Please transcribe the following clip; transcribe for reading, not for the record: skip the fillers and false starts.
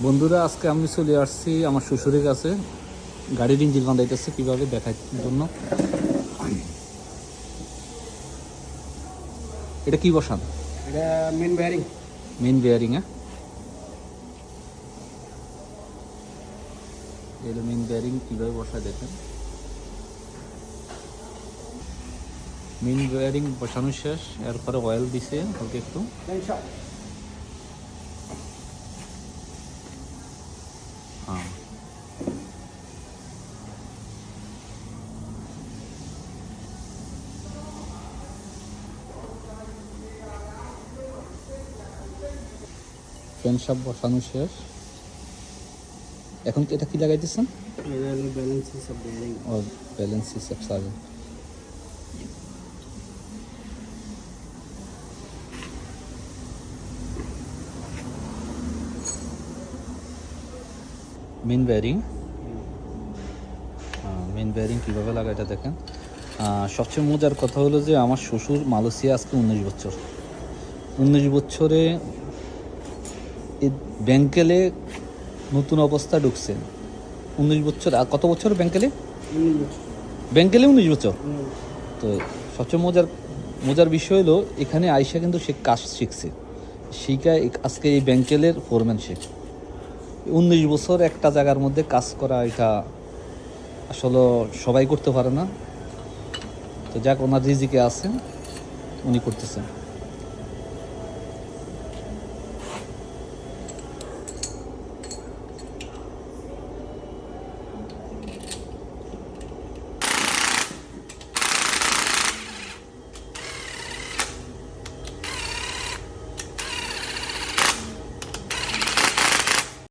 বন্ধুরা, আজকে আমি চলে আসছি আমার শ্বশুরের কাছে গাড়ির ইঞ্জিন বাঁধাইতেছে কীভাবে দেখার জন্য। এটা কি বসান? এটা মেন বেয়ারিং। Main bearing. হ্যাঁ, এটা মেইন বেয়ারিং কীভাবে বসায় দেখেন। মেইন বেয়ারিং বসানো শেষ, এরপরে অয়েল দিছে ওকে একটু। হ্যাঁ, ফ্যান সব বসানো শেষ। এখন এটা কি লাগাইতেছেন? এটা হলো ব্যালেন্স সব বেয়ারিং। ও, balance system survey. Main bearing. Main bearing কীভাবে লাগায় এটা দেখেন। সবচেয়ে মজার কথা হলো যে আমার শ্বশুর মালয়েশিয়া আজকে 19 বছর। 19 বছরে এই ব্যাংকেলে নতুন অবস্থা ঢুকছে। 19 বছর। আর কত বছর ব্যাংকেলে? ব্যাংকেলে 19 বছর। তো সবচেয়ে মজার বিষয় হলো এখানে আইসা কিন্তু সে কাজ শিখছে। শিখায় আজকে এই ব্যাংকেলের ফোরম্যান সে। 19 বছর একটা জায়গার মধ্যে কাজ করা, এটা আসলে সবাই করতে পারে না। তো যাক, ওনার রিজিকে আছে, উনি করতেছেন।